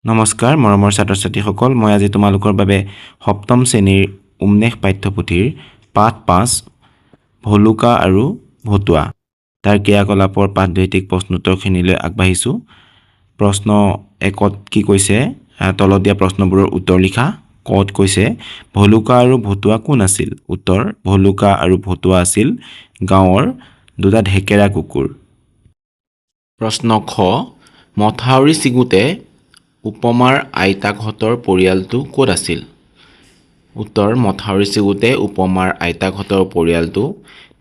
নমস্কাৰ মৰমৰ ছাত্ৰ ছাত্ৰীসকল, মই আজি তোমালোকৰ বাবে সপ্তম শ্ৰেণীৰ উন্মেষ পাঠ্যপুথিৰ পাঠ 5 ভলুকা আৰু ভতুৱা তাৰ ক্ৰিয়াকলাপৰ পাঠভিত্তিক প্ৰশ্নোত্তৰখিনিলৈ আগবাঢ়িছোঁ। প্ৰশ্ন 1ত কি কৈছে, তলত দিয়া প্ৰশ্নবোৰৰ উত্তৰ লিখা। কত কৈছে ভলুকা আৰু ভতুৱা কোন আছিল? উত্তৰ, ভলুকা আৰু ভতুৱা আছিল গাঁৱৰ দুটা ঢেকেৰা কুকুৰ। প্ৰশ্ন খ, মথাউৰি ছিগোতে উপমাৰ আইতাকহঁতৰ পৰিয়ালটো ক'ত আছিল? উত্তৰ, মথাউৰি ছিগোতে উপমাৰ আইতাকহঁতৰ পৰিয়ালটো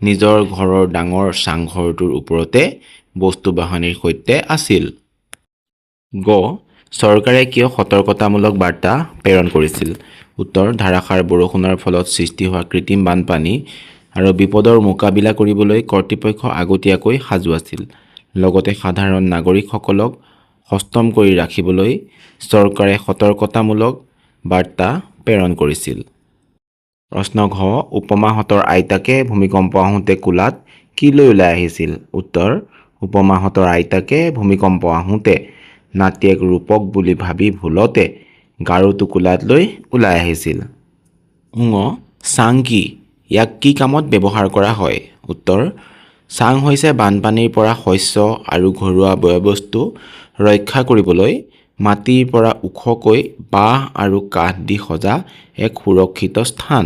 নিজৰ ঘৰৰ ডাঙৰ চাংঘৰটোৰ ওপৰতে বস্তু বাহানিৰ সৈতে আছিল। গ, চৰকাৰে কিয় সতৰ্কতামূলক বাৰ্তা প্ৰেৰণ কৰিছিল? উত্তৰ, ধাৰাসাৰ বৰষুণৰ ফলত সৃষ্টি হোৱা কৃত্ৰিম বানপানী আৰু বিপদৰ মোকাবিলা কৰিবলৈ কৰ্তৃপক্ষ আগতীয়াকৈ সাজু আছিল। লগতে সাধাৰণ নাগৰিকসকলক সষ্টম কৰি ৰাখিবলৈ চৰকাৰে সতৰ্কতামূলক বাৰ্তা প্ৰেৰণ কৰিছিল। প্ৰশ্ন ঘ, উপমাহঁতৰ আইতাকে ভূমিকম্প আহোঁতে কোলাত কি লৈ ওলাই আহিছিল? উত্তৰ, উপমাহঁতৰ আইতাকে ভূমিকম্প আহোঁতে নাতিয়েক ৰূপক বুলি ভাবি ভুলতে গাৰুটো কোলাত লৈ ওলাই আহিছিল। ঙ, চাং কি? ইয়াক কি কামত ব্যৱহাৰ কৰা হয়? উত্তৰ, চাং হৈছে বানপানীৰ পৰা শস্য আৰু ঘৰুৱা বয়-বস্তু ৰক্ষা কৰিবলৈ মাটিৰ পৰা ওখকৈ বাঁহ আৰু কাঠ দি সজা এক সুৰক্ষিত স্থান।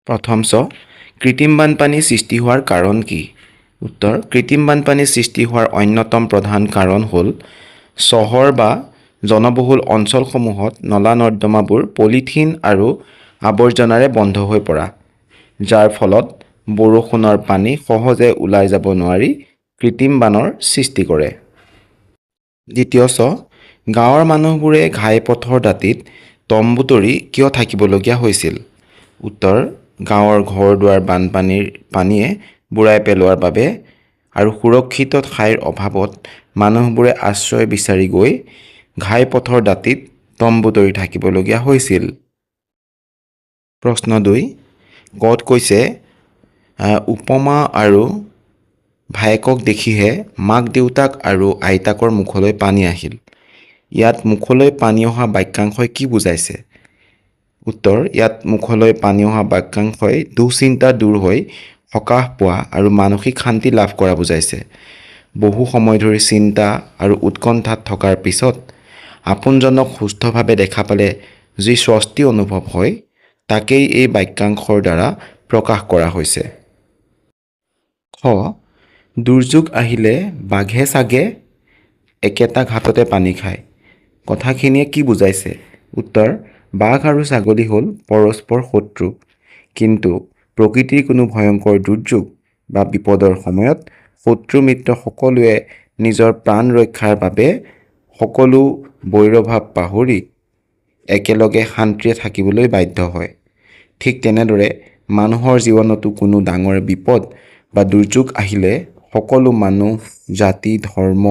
প্ৰথম চ, কৃত্ৰিম বানপানী সৃষ্টি হোৱাৰ কাৰণ কি? উত্তৰ, কৃত্ৰিম বানপানী সৃষ্টি হোৱাৰ অন্যতম প্ৰধান কাৰণ হ'ল চহৰ বা জনবহুল অঞ্চলসমূহত নলা-নৰ্দমাবোৰ পলিথিন আৰু আৱৰ্জনাৰে বন্ধ হৈ পৰা, যাৰ ফলত বৰষুণৰ পানী সহজে ওলাই যাব নোৱাৰি কৃত্ৰিম বানৰ সৃষ্টি কৰে। দ্বিতীয় চ, গাঁৱৰ মানুহবোৰে ঘাইপথৰ দাঁতিত তম্বু তৰি কিয় থাকিবলগীয়া হৈছিল? উত্তৰ, গাঁৱৰ ঘৰ-দুৱাৰ বানপানীৰ পানীয়ে বুৰাই পেলোৱাৰ বাবে আৰু সুৰক্ষিত ঠাইৰ অভাৱত মানুহবোৰে আশ্ৰয় বিচাৰি গৈ ঘাইপথৰ দাঁতিত তম্বু তৰি থাকিবলগীয়া হৈছিল। প্ৰশ্ন 2, কত কৈছে উপমা আৰু ভায়েকক দেখিহে মাক-দেউতাক আৰু আইতাকৰ মুখলৈ পানী আহিল। ইয়াত মুখলৈ পানী অহা বাক্যাংশই কি বুজাইছে? উত্তৰ, ইয়াত মুখলৈ পানী অহা বাক্যাংশই দুশ্চিন্তা দূৰ হৈ সকাহ পোৱা আৰু মানসিক শান্তি লাভ কৰা বুজাইছে। বহু সময় ধৰি চিন্তা আৰু উৎকণ্ঠাত থকাৰ পিছত আপোনজনক সুস্থভাৱে দেখা পালে যি স্বস্তি অনুভৱ হয়, তাকেই এই বাক্যাংশৰ দ্বাৰা প্ৰকাশ কৰা হৈছে। খ, দুৰ্যোগ আহিলে বাঘে চাগে একেটা ঘাটতে পানী খায়। কথাখিনিয়ে কি বুজাইছে? উত্তৰ, বাঘ আৰু ছাগলী হ'ল পৰস্পৰ শত্ৰু, কিন্তু প্ৰকৃতিৰ কোনো ভয়ংকৰ দুৰ্যোগ বা বিপদৰ সময়ত শত্ৰু-মিত্ৰ সকলোৱে নিজৰ প্ৰাণ ৰক্ষাৰ বাবে সকলো বৈৰভাৱ পাহৰি একেলগে শান্তিৰে থাকিবলৈ বাধ্য হয়। ঠিক তেনেদৰে মানুহৰ জীৱনতো কোনো ডাঙৰ বিপদ বা দুৰ্যোগ আহিলে সকলো মানুহ, জাতি, ধৰ্ম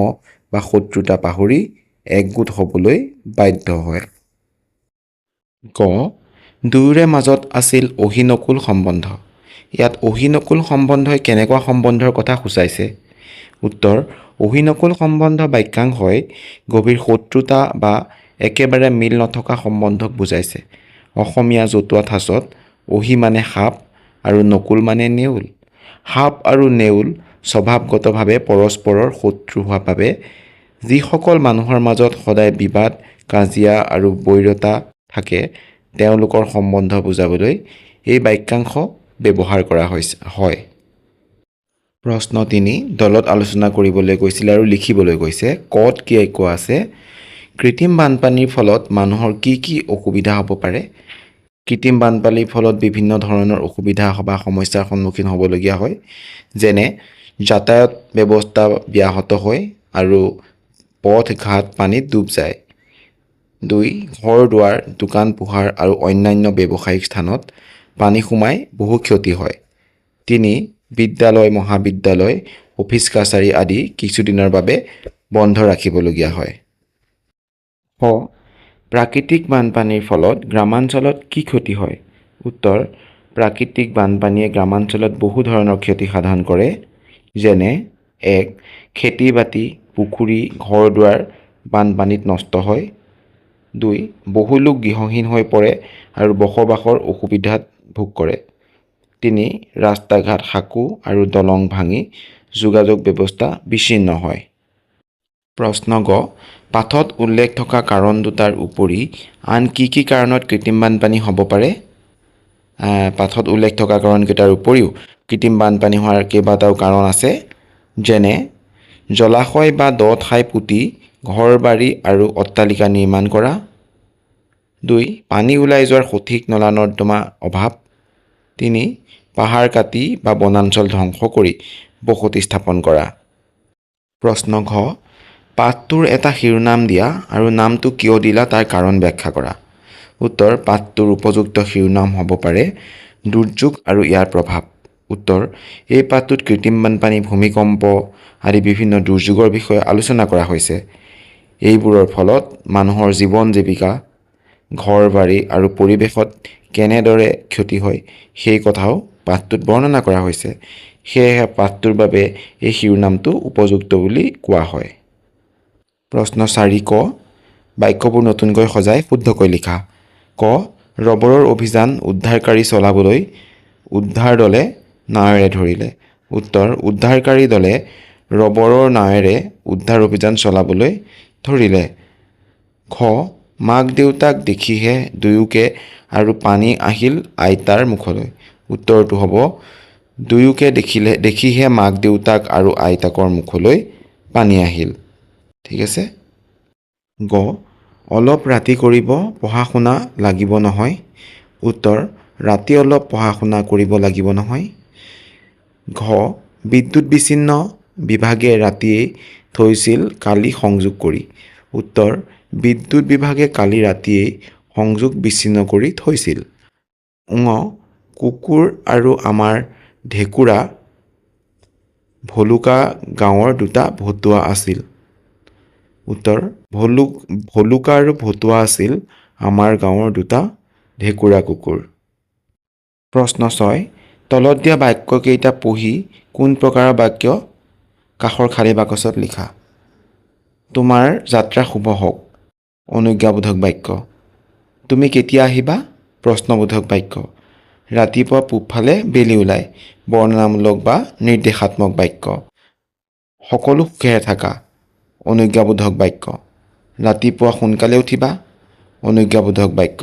বা শত্ৰুতা পাহৰি একগোট হ'বলৈ বাধ্য হয়। গ, দুয়োৰে মাজত আছিল অহিনকুল সম্বন্ধ। ইয়াত অহিনকুল সম্বন্ধই কেনেকুৱা সম্বন্ধৰ কথা সূচাইছে? উত্তৰ, অহিনকুল সম্বন্ধ বাক্যাংশই গভীৰ শত্ৰুতা বা একেবাৰে মিল নথকা সম্বন্ধক বুজাইছে। অসমীয়া জতুৱা ঠাঁচত অহি মানে সাপ আৰু নকুল মানে নেউল। সাপ আৰু নেউল স্বভাৱগতভাৱে পৰস্পৰৰ শত্ৰু হোৱা বাবে যিসকল মানুহৰ মাজত সদায় বিবাদ, কাজিয়া আৰু বৈৰতা থাকে, তেওঁলোকৰ সম্বন্ধ বুজাবলৈ এই বাক্যাংশ ব্যৱহাৰ কৰা হয়। প্ৰশ্ন 3, দলত আলোচনা কৰিবলৈ কৈছিলে আৰু লিখিবলৈ কৈছে। কত কি কোৱা আছে? কৃত্ৰিম বানপানীৰ ফলত মানুহৰ কি কি অসুবিধা হ'ব পাৰে? কৃত্ৰিম বানপানীৰ ফলত বিভিন্ন ধৰণৰ অসুবিধা বা সমস্যাৰ সন্মুখীন হ'বলগীয়া হয়, যেনে যাতায়াত ব্যৱস্থা ব্যাহত হয় আৰু পথ-ঘাট পানীত ডুব যায়। 2, ঘৰ-দুৱাৰ, দোকান-পোহাৰ আৰু অন্যান্য ব্যৱসায়িক স্থানত পানী সোমাই বহু ক্ষতি হয়। 3, বিদ্যালয়, মহাবিদ্যালয়, অফিচ-কাছাৰী আদি কিছুদিনৰ বাবে বন্ধ ৰাখিবলগীয়া হয়। খ, প্ৰাকৃতিক বানপানীৰ ফলত গ্ৰামাঞ্চলত কি ক্ষতি হয়? উত্তৰ, প্ৰাকৃতিক বানপানীয়ে গ্ৰামাঞ্চলত বহু ধৰণৰ ক্ষতি সাধন কৰে, যেনে 1, খেতি-বাতি, পুখুৰী, ঘৰ-দুৱাৰ বানপানীত নষ্ট হয়। 2. বহু লোক গৃহহীন হৈ পৰে আৰু বসবাসৰ অসুবিধাত ভোগ কৰে। 3. ৰাস্তা ঘাট সাঁকো আৰু দলং ভাঙি যোগাযোগ ব্যৱস্থা বিচ্ছিন্ন হয়। প্ৰশ্ন গ, পাঠত উল্লেখ থকা কাৰণ দুটাৰ উপৰি আন কি কি কাৰণত কৃত্ৰিম বানপানী হ'ব পাৰে? পাঠত উল্লেখ থকা কাৰণকেইটাৰ উপৰিও কৃত্ৰিম বানপানী হোৱাৰ কেইবাটাও কাৰণ আছে, যেনে জলাশয় বা দ ঠাই পুতি ঘৰ-বাৰী আৰু অট্টালিকা নিৰ্মাণ কৰা। 2. পানী ওলাই যোৱাৰ সঠিক নলা-নৰ্দমা অভাৱ। 3. পাহাৰ কাটি বা বনাঞ্চল ধ্বংস কৰি বসতি স্থাপন কৰা। প্ৰশ্ন ঘ, পাঠটোৰ এটা শিৰোনাম দিয়া আৰু নামটো কিয় দিলা তাৰ কাৰণ ব্যাখ্যা কৰা। উত্তৰ, পাঠটোৰ উপযুক্ত শিৰোনাম হ'ব পাৰে দুৰ্যোগ আৰু ইয়াৰ প্ৰভাৱ। উত্তৰ, এই পাঠটোত কৃত্ৰিম বানপানী, ভূমিকম্প আদি বিভিন্ন দুৰ্যোগৰ বিষয়ে আলোচনা কৰা হৈছে। এইবোৰৰ ফলত মানুহৰ জীৱন জীৱিকা, ঘৰ-বাৰী আৰু পৰিৱেশত কেনেদৰে ক্ষতি হয় সেই কথাও পাঠটোত বৰ্ণনা কৰা হৈছে। সেয়েহে পাঠটোৰ বাবে এই শিৰোনামটো উপযুক্ত বুলি কোৱা হয়। প্ৰশ্ন 4 ক, বাক্যবোৰ নতুনকৈ সজাই শুদ্ধকৈ লিখা। ক, ৰবৰৰ অভিযান উদ্ধাৰকাৰী চলাবলৈ উদ্ধাৰ দলে নাৱেৰে ধৰিলে। উত্তৰ, উদ্ধাৰকাৰী দলে ৰবৰৰ নাৱেৰে উদ্ধাৰ অভিযান চলাবলৈ ধৰিলে। খ, মাক দেউতাক দেখিহে দুয়োকে আৰু পানী আহিল আইতাৰ মুখলৈ। উত্তৰটো হ'ব দুয়োকে দেখিহে মাক দেউতাক আৰু আইতাকৰ মুখলৈ পানী আহিল। ঠিক আছে। গ, অলপ ৰাতি কৰিব পঢ়া শুনা লাগিব নহয়। উত্তৰ, ৰাতি অলপ পঢ়া শুনা কৰিব লাগিব নহয়। ঘ, বিদ্যুৎ বিচ্ছিন্ন বিভাগে ৰাতিয়েই থৈছিল কালি সংযোগ কৰি। উত্তৰ, বিদ্যুৎ বিভাগে কালি ৰাতিয়েই সংযোগ বিচ্ছিন্ন কৰি থৈছিল। ঙ, কুকুৰ আৰু আমাৰ ঢেকুৰা ভলুকা গাঁৱৰ দুটা ভতুৱা আছিল। উত্তৰ, ভলুকা আৰু ভতুৱা আছিল আমাৰ গাঁৱৰ দুটা ঢেকুৰা কুকুৰ। প্ৰশ্ন 6, তলত দিয়া বাক্যকেইটা পঢ়ি কোন প্ৰকাৰৰ বাক্য কাষৰ খালী বাকচত লিখা। তোমাৰ যাত্ৰা শুভ হওক, অনুজ্ঞাবোধক বাক্য। তুমি কেতিয়া আহিবা, প্ৰশ্নবোধক বাক্য। ৰাতিপুৱা পূবফালে বেলি ওলায়, বৰ্ণনামূলক বা নিৰ্দেশাত্মক বাক্য। সকলো সুখেৰে থাকা, অনুজ্ঞাবোধক বাক্য। ৰাতিপুৱা সোনকালে উঠিবা, অনুজ্ঞাবোধক বাক্য।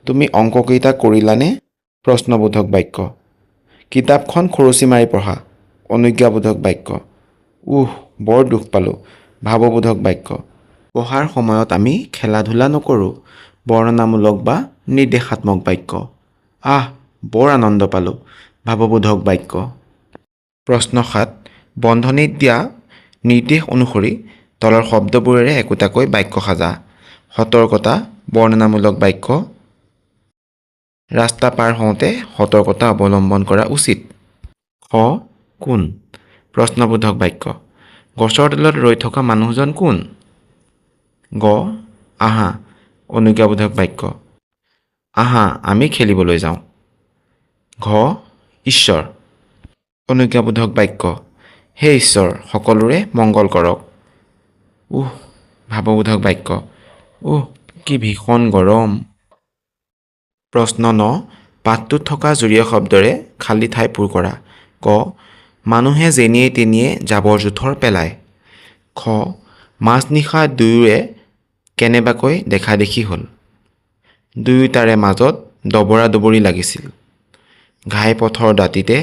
তুমি অংককেইটা কৰিলানে, প্ৰশ্নবোধক বাক্য। কিতাপখন খৰচি মাৰি পঢ়া, অনুজ্ঞাবোধক বাক্য। বৰ দুখ পালোঁ, ভাৱবোধক বাক্য। পঢ়াৰ সময়ত আমি খেলা ধূলা নকৰোঁ, বৰ্ণনামূলক বা নিৰ্দেশাত্মক বাক্য। বৰ আনন্দ পালোঁ, ভাৱবোধক বাক্য। প্ৰশ্ন 7, বন্ধনীত দিয়া নিৰ্দেশ অনুসৰি তলৰ শব্দবোৰেৰে একোটাকৈ বাক্য সাজা। সতৰ্কতা বৰ্ণনামূলক বাক্য। ৰাস্তা পাৰ হওঁতে সতৰ্কতা অৱলম্বন কৰা উচিত। খ, কোন, প্ৰশ্নবোধক বাক্য। গছৰ তলত ৰৈ থকা মানুহজন কোন? গ, আহা, অনুজ্ঞাবোধক বাক্য। আহা আমি খেলিবলৈ যাওঁ। ঘ, ঈশ্বৰ, অনুজ্ঞাবোধক বাক্য। হে ঈশ্বৰ, সকলোৰে মংগল কৰক। ভাৱবোধক বাক্য। কি ভীষণ গৰম। প্ৰশ্ন 9, পাঠটোত থকা জুৰীয়া শব্দৰে খালী ঠাই পূৰ কৰা। ক, মানুহে যেনিয়ে তেনিয়ে জাবৰ জোথৰ পেলায়। খ, মাজনিশা দুয়োৰে কেনেবাকৈ দেখা দেখি হ'ল। দুয়োটাৰে মাজত দবৰা দবৰি লাগিছিল। ঘাইপথৰ দাঁতিতে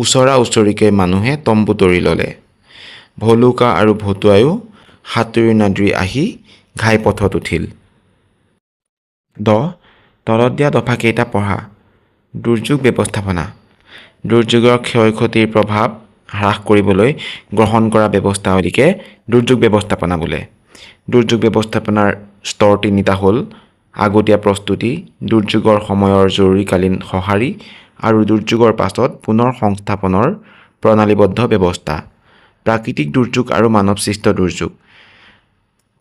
ওচৰা ওচৰিকৈ মানুহে তম্বু তৰি ল'লে। ভলুকা আৰু ভতুৱাইও সাঁতুৰি নাদুৰি আহি ঘাইপথত উঠিল। তলত দিয়া দফাকেইটা পঢ়া। দুৰ্যোগ ব্যৱস্থাপনা। দুৰ্যোগৰ ক্ষয় ক্ষতিৰ প্ৰভাৱ হ্ৰাস কৰিবলৈ গ্ৰহণ কৰা ব্যৱস্থাৱলীকে দুৰ্যোগ ব্যৱস্থাপনা বোলে। দুৰ্যোগ ব্যৱস্থাপনাৰ স্তৰ 3টা হ'ল আগতীয়া প্ৰস্তুতি, দুৰ্যোগৰ সময়ৰ জৰুৰীকালীন সঁহাৰি আৰু দুৰ্যোগৰ পাছত পুনৰ সংস্থাপনৰ প্ৰণালীবদ্ধ ব্যৱস্থা। প্ৰাকৃতিক দুৰ্যোগ আৰু মানৱসৃষ্ট দুৰ্যোগ।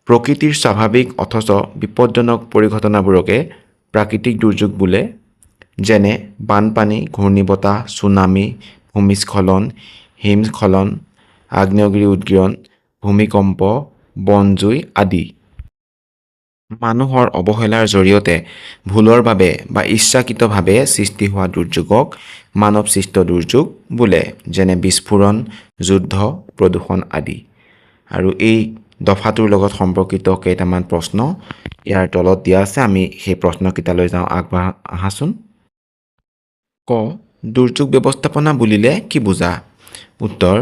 প্ৰকৃতিৰ স্বাভাৱিক অথচ বিপদজনক পৰিঘটনাবোৰকে প্ৰাকৃতিক দুৰ্যোগ বোলে, যেনে বানপানী, ঘূৰ্ণীবতাহ, ছুনামি, ভূমিস্খলন, হিমস্খলন, আগ্নেয়গিৰি উদগীৰণ, ভূমিকম্প, বনজুই আদি। মানুহৰ অৱহেলাৰ জৰিয়তে ভুলৰ বাবে বা ইচ্ছাকৃতভাৱে সৃষ্টি হোৱা দুৰ্যোগক মানৱসৃষ্ট দুৰ্যোগ বোলে, যেনে বিস্ফোৰণ, যুদ্ধ, প্ৰদূষণ আদি। আৰু এই দফাটোৰ লগত সম্পৰ্কিত কেইটামান প্ৰশ্ন ইয়াৰ তলত দিয়া আছে, আমি সেই প্ৰশ্নকেইটালৈ যাওঁ। আহাচোন। ক, দুৰ্যোগ ব্যৱস্থাপনা বুলিলে কি বুজা? উত্তৰ,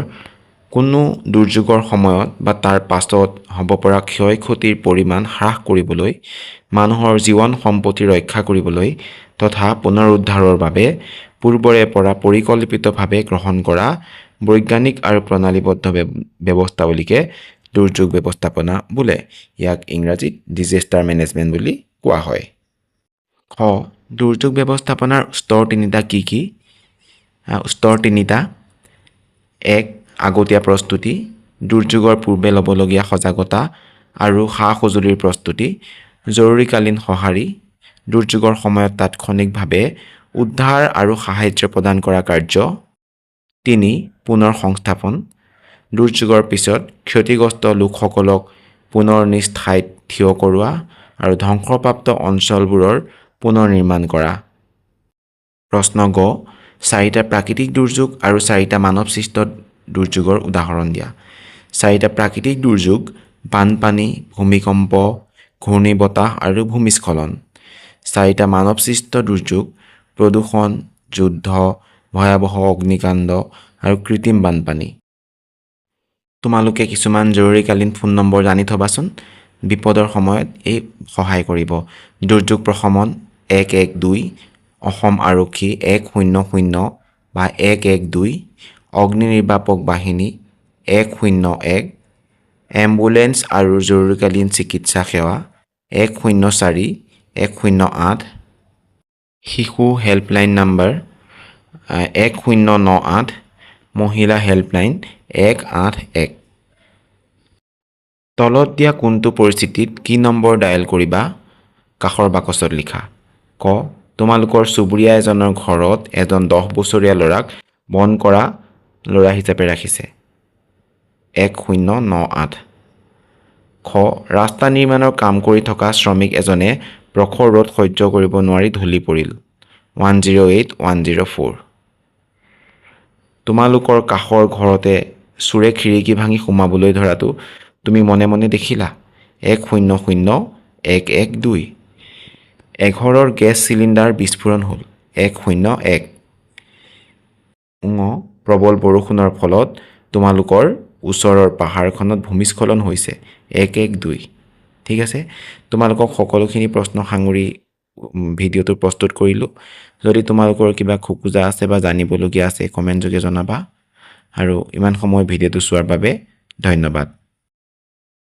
কোনো দুৰ্যোগৰ সময়ত বা তাৰ পাছত হ'ব পৰা ক্ষয় ক্ষতিৰ পৰিমাণ হ্ৰাস কৰিবলৈ, মানুহৰ জীৱন সম্পত্তি ৰক্ষা কৰিবলৈ তথা পুনৰুদ্ধাৰৰ বাবে পূৰ্বৰে পৰা পৰিকল্পিতভাৱে গ্ৰহণ কৰা বৈজ্ঞানিক আৰু প্ৰণালীবদ্ধ ব্যৱস্থাৱলীকে দুৰ্যোগ ব্যৱস্থাপনা বোলে। ইয়াক ইংৰাজীত ডিজাষ্টাৰ মেনেজমেণ্ট বুলি কোৱা হয়। খ, দুৰ্যোগ ব্যৱস্থাপনাৰ স্তৰ তিনিটা কি কি? স্তৰ তিনিটা। 1. আগতীয়া প্ৰস্তুতি, দুৰ্যোগৰ পূৰ্বে ল'বলগীয়া সজাগতা আৰু সা-সঁজুলিৰ প্ৰস্তুতি। জৰুৰীকালীন সঁহাৰি, দুৰ্যোগৰ সময়ত তাৎক্ষণিকভাৱে উদ্ধাৰ আৰু সাহায্য প্ৰদান কৰা কাৰ্য। 3. পুনৰ সংস্থাপন, দুৰ্যোগৰ পিছত ক্ষতিগ্ৰস্ত লোকসকলক পুনৰ নিজ ঠাইত থিয় কৰোৱা আৰু ধ্বংসপ্ৰাপ্ত অঞ্চলবোৰৰ পুনৰ নিৰ্মাণ কৰা। প্ৰশ্ন গ, 4টা প্ৰাকৃতিক দুৰ্যোগ আৰু 4টা মানৱসৃষ্ট দুৰ্যোগৰ উদাহৰণ দিয়া। 4টা প্ৰাকৃতিক দুৰ্যোগ: বানপানী, ভূমিকম্প, ঘূৰ্ণীবতাহ আৰু ভূমিস্খলন। 4টা মানৱসৃষ্ট দুৰ্যোগ: প্ৰদূষণ, যুদ্ধ, ভয়াৱহ অগ্নিকাণ্ড আৰু কৃত্ৰিম বানপানী। তোমালোকে কিছুমান জৰুৰীকালীন ফোন নম্বৰ জানি থবাচোন, বিপদৰ সময়ত এই সহায় কৰিব। দুৰ্যোগ প্ৰশমন 112, অসম আৰক্ষী 100 বা 112, অগ্নি নিৰ্বাপক বাহিনী 101, এম্বুলেন্স আৰু জৰুৰীকালীন চিকিৎসা সেৱা 104, 108, শিশু হেল্পলাইন নম্বৰ 1098, মহিলা হেল্পলাইন 181। তলত দিয়া কোনটো পৰিস্থিতিত কি নম্বৰ ডায়েল কৰিবা? কাষৰ বাকচত লিখা। ক, তোমালোকৰ চুবুৰীয়া এজনৰ ঘৰত এজন 10 বছৰীয়া ল'ৰাক বন্ধ কৰা ল'ৰা হিচাপে ৰাখিছে। 1098। খ, ৰাস্তা নিৰ্মাণৰ কাম কৰি থকা শ্ৰমিক এজনে প্ৰখৰ ৰ'দ সহ্য কৰিব নোৱাৰি ঢলি পৰিল। 108, 104। তোমালোকৰ কাষৰ ঘৰতে চোৰে খিৰিকী ভাঙি সোমাবলৈ ধৰাটো তুমি মনে মনে দেখিলা। 100, 112। এঘৰৰ গেছ চিলিণ্ডাৰ বিস্ফোৰণ হ'ল। 101। প্ৰবল বৰষুণৰ ফলত তোমালোকৰ ওচৰৰ পাহাৰখনত ভূমিস্খলন হৈছে। 112। ঠিক আছে, তোমালোকক সকলোখিনি প্ৰশ্ন সাঙুৰি ভিডিঅ'টো প্ৰস্তুত কৰিলোঁ। যদি তোমালোকৰ কিবা খোকোজা আছে বা জানিবলগীয়া আছে কমেণ্ট যোগে জনাবা। আৰু ইমান সময় ভিডিঅ'টো চোৱাৰ বাবে ধন্যবাদ।